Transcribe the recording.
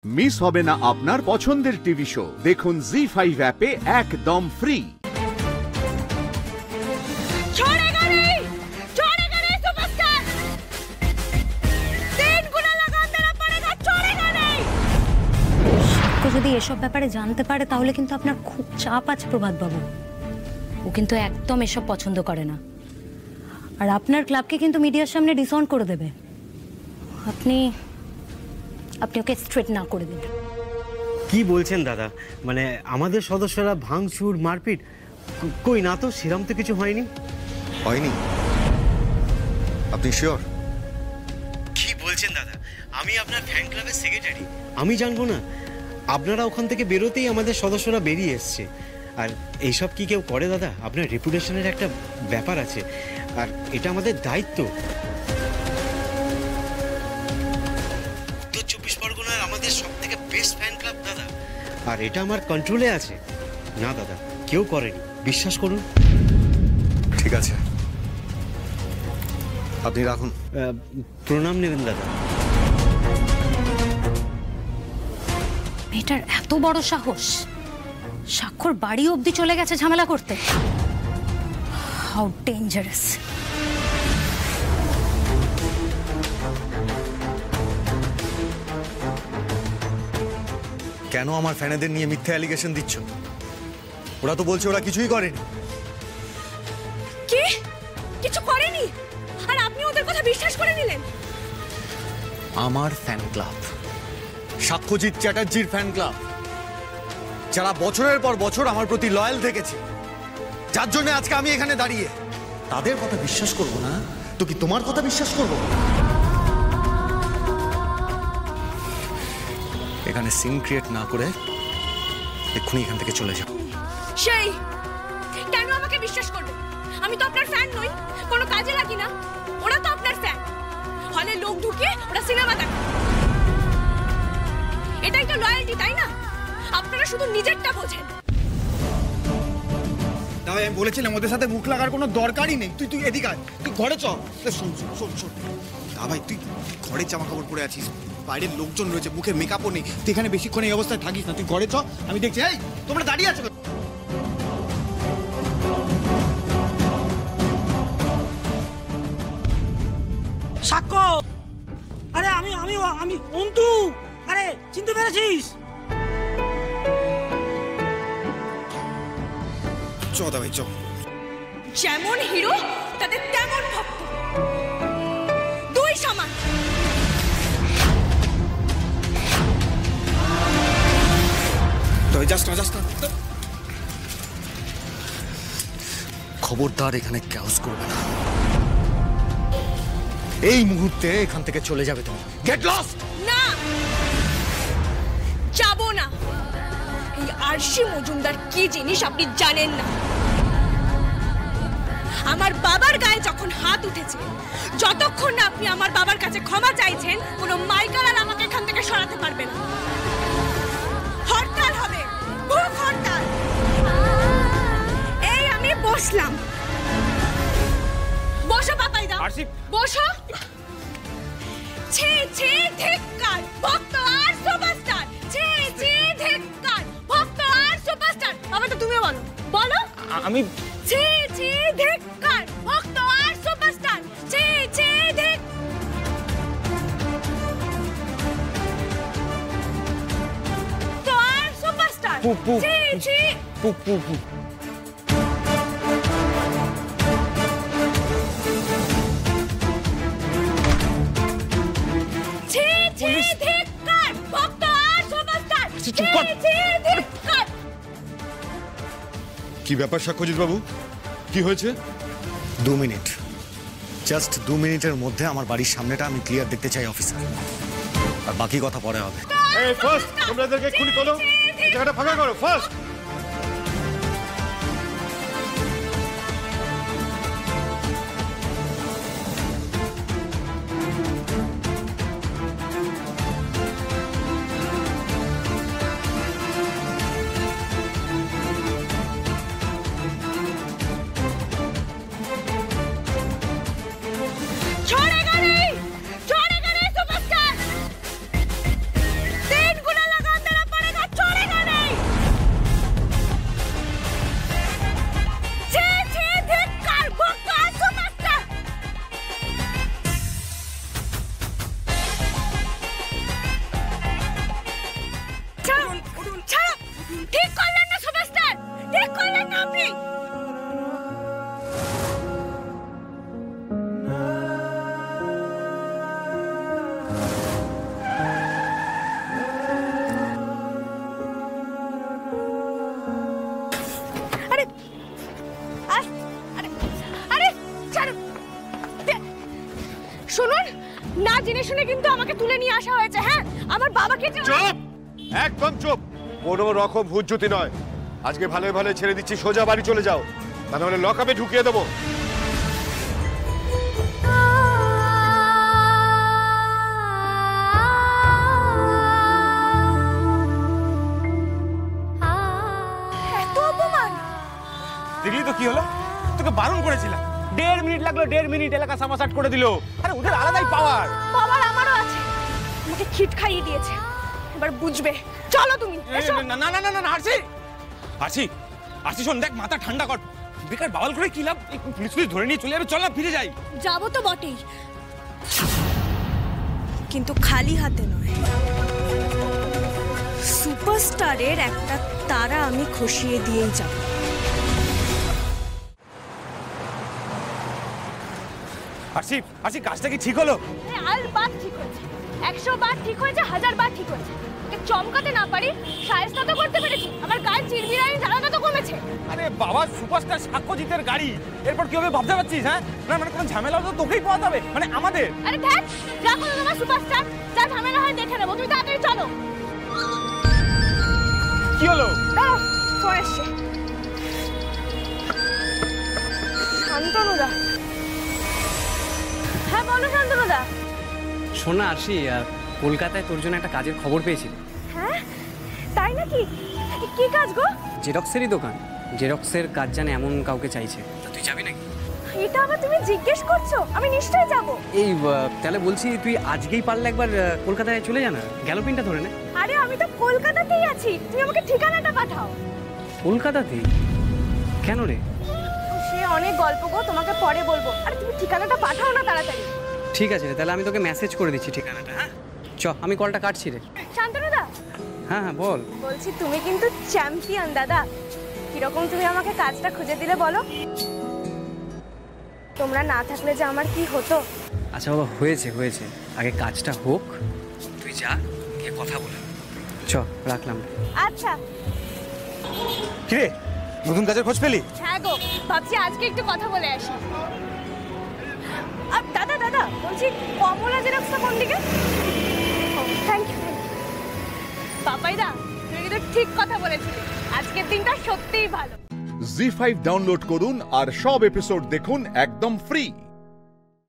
Miss হবে না আপনার পছন্দের টিভি শো। দেখুন জি5 অ্যাপে একদম ফ্রি। যদি এসব ব্যাপারে জানতে পারে তাহলে কিন্তু আপনার খুব চাপ আছে প্রভাত বাবু। ও কিন্তু একদম এসব পছন্দ করে না, আর আপনার ক্লাবকে কিন্তু মিডিয়ার সামনে ডিসঅন করে দেবে। আপনি ওকে স্ট্রেট না করে দিন। কি বলছেন দাদা? মানে আমাদের সদস্যরা ভাঙচুর মারপিট কই না তো, সেরকম তো কিছু হয়নি। হয়নি? আপনি শিওর? কি বলছেন দাদা? আমি আপনার ফ্যান ক্লাবের সেক্রেটারি, আমি জানবো না? আপনারা ওখান থেকে বেরোতেই আমাদের সদস্যরা বেরিয়ে এসছে। আর এইসব কি কেউ করে দাদা? আপনার রেপুটেশনের একটা ব্যাপার আছে, আর এটা আমাদের দায়িত্ব। উত্তর 24 পরগনার আমাদের সব থেকে বেস্ট ফ্যান ক্লাব দাদা, আর এটা আমার কন্ট্রোলে আছে। না দাদা, কেউ করেনি, বিশ্বাস করুন। ঠিক আছে, আপনি রাখুন। প্রণাম নেবেন দাদা। মেয়েটার এত বড় সাহস, স্বাক্ষর বাড়ি অবধি চলে গেছে ঝামেলা করতে। How dangerous! কেন আমার ফ্যানেদের নিয়ে মিথ্যা অ্যালিগেশন দিচ্ছ? ওরা তো বলছে ওরা কিছুই করেনি। কি? কিছু করেনি? আর আপনি ওদের কথা বিশ্বাস করে নিলেন? আমার ফ্যান ক্লাব, সাক্ষ্যজিৎ চ্যাটার্জির ফ্যান ক্লাব, যারা বছরের পর বছর আমার প্রতি লয়াল থেকেছে, যার জন্য আজকে আমি এখানে দাঁড়িয়ে, তাদের কথা বিশ্বাস করব না তো কি তোমার কথা বিশ্বাস করব? এখানে সিন ক্রিয়েট না করে এক্ষুনি এখান থেকে চলে যাও। সেই কেন আমাকে বিশ্বাস করবে? আমি তো আপনার ফ্যান নই, কোনো কাজে লাগি না। ওরা তো আপনার ফ্যান, হলে লোক ঢুকিয়ে ওরা সিনেমা দেখে। এটাই তো লয়ালটি, তাই না? আপনারা শুধু নিজেরটা বোঝেন। দাদা, আমি বলেছিলাম ওদের সাথে মুখ লাগার কোনো দরকারই নেই। তুই এদিকে আয়, তুই ঘরে চ। শোন দা ভাই, তুই ঘরে জামা কাপড় পরে আছিস, বাইরের লোকজন রয়েছে, মুখে মেকআপও নেই। তুই এখানে বেশিক্ষণ এই অবস্থায় থাকিস না, তুই ঘরে চ। আমি দেখছি। এই তোমরা দাঁড়িয়ে আছো? সাক্ষ্য! আরে আমি অন্তু। আরে চিনতে পেরেছিস? চ দা ভাই, চ। যেমন হিরো তাদের তেমন ভক্ত, দুই সমান। তবে যাস না। খবরদার এখানে ক্যাওস করবে না। এই মুহূর্তে এখান থেকে চলে যাবে তুমি। Get lost! না, যাব না। এই আরশি মজুমদার কি জিনিস আপনি জানেন না। আমার বাবার গায়ে যখন হাত উঠেছে, যতক্ষণ না আপনি আমার বাবার কাছে ক্ষমা চাইছেন, কোনো মাইকার আর আমাকে এখান থেকে সরাতে পারবে না। হরতাল হবে, ভূখ হরতাল। এই আমি বসলাম। বসো পাপাইদা, বসো। ছি ধিক্কার, ভক্ত আর সুপারস্টার। ছি ধিক্কার, ভক্ত আর সুপারস্টার। বাবা, তো তুমিও বলো। আমি ছি ধিক্কার, ভক্ত আর সুপারস্টার। ছি ধিক। তো আর সুপারস্টার। ছি। কি ব্যাপার সাক্ষ্যজিৎ বাবু, কি হয়েছে? 2 মিনিট, জাস্ট 2 মিনিটের মধ্যে আমার বাড়ির সামনেটা আমি ক্লিয়ার দেখতে চাই অফিসার, আর বাকি কথা পরে হবে। এই ফার্স্ট তোমরা এদেরকে এক্ষুনি তোলো, জায়গাটা ফাঁকা করো ফার্স্ট। छोड़ेगा नहीं सुपरस्टार। 3 गुना আমাকে তুলে নিয়ে আসা হয়েছে। হ্যাঁ, আমার বাবাকে যে চুপ, একদম চুপ। কোনো রকম হুজ্জুতি নয়। আজকে ভালো ভালো ছেড়ে দিচ্ছি, সোজা বাড়ি চলে যাও, তা নাহলে লকআপে ঢুকিয়ে দেবো। এত অপমান! দেখলি তো কি হলো, তোকে বারণ করেছিলাম। 1.5 মিনিট লাগলো, 1.5 মিনিট এলাকা সামাসাট করে দিল। আরে ওদের আলাদাই পাওয়ার। বাবার আমারও আছে। আমাকে খিট খাইয়ে দিয়েছে, এবার বুঝবে। চলো তুমি, এসো। না না না না না, আরছি আরছি আরছি, শোন, দেখ, মাথা ঠান্ডা কর। বেকার বাওয়াল করে কি লাভ? পুলিশ ধরে নিয়ে চলে যাবে। চল না, ফিরে যাই। যাবো তো বটেই, কিন্তু খালি হাতে নয়। সুপারস্টারের একটা তারা আমি খসিয়ে দিয়েই যাব। আরছি আরছি, কাজটা কি ঠিক হলো? আর বার ঠিক হয়েছে, 100 বার ঠিক হয়েছে, 1000 বার ঠিক হয়েছে। ওকে চমকাতে না পারি, সায়স্তা তো করতে পেরেছি। আমার গায়ে চিরবিরানি জ্বালাটা তো কমেছে। আরে বাবা, সুপারস্টার সাক্ষ্যজিতের গাড়ি, এরপর কি হবে ভাবতে পারছিস? হ্যাঁ, না মানে কোনো ঝামেলা হলে তো তোকেই পাওয়া যাবে, মানে আমাদের। আরে দেখ, যা করো তোমার সুপারস্টার, যা ঝামেলা হয় দেখে নেবো। তুমি তাড়াতাড়ি চলো। কি হলো? দাঁড়াও, ফোন এসছে। শান্তনুদা। হ্যাঁ বলো শান্তনুদা। শোনা আরশি, কলকাতায় তোর জন্য একটা কাজের খবর পেয়েছি। হ্যাঁ, তাই নাকি? কি কাজ গো? জেরক্সেরই দোকান। জেরক্সের কাজ জানে এমন কাউকে চাইছে, তা তুই যাবি নাকি? এটা আবার তুমি জিজ্ঞেস করছো? আমি নিশ্চয়ই যাব। এই তাহলে বলছি, তুই আজকেই পারলে একবার কলকাতায় চলে যা না, গ্যালোপিনটা ধরে নে। আরে আমি তো কলকাতাতেই আছি, তুমি আমাকে ঠিকানাটা পাঠাও। কলকাতাতেই? কেন রে? সে অনেক গল্প গো, তোমাকে পরে বলবো। আরে তুমি ঠিকানাটা পাঠাও না তাড়াতাড়ি। ঠিক আছে রে, তাহলে আমি তোকে মেসেজ করে দিচ্ছি ঠিকানাটা। হ্যাঁ চ, আমি কলটা কাটছি রে। শান্তনুদা, হ্যাঁ হ্যাঁ বল। বলছি তুমি কিন্তু চ্যাম্পিয়ন দাদা। কিরকম তুমি আমাকে কাজটা খুঁজে দিলে বলো? তোমরা না থাকলে যে আমার কি হতো। আচ্ছা বাবা, হয়েছে হয়েছে, আগে কাজটা হোক, তুই যা, গিয়ে কথা বলে। চ, রাখলাম। আচ্ছা। কিরে, নতুন কাজের খোঁজ পেলি? হ্যাঁ গো, ভাবছি আজকে একটু কথা বলে আসি। আর দাদা দাদা, বলছি কমলা জেরক্সটা কোন দিকে? Thank you. পাপাইদা, তুমি কিন্তু ঠিক কথা বলেছিলে। আজকের দিনটা সত্যিই ভালো। জি5 ডাউনলোড করুন আর সব এপিসোড দেখুন একদম ফ্রি।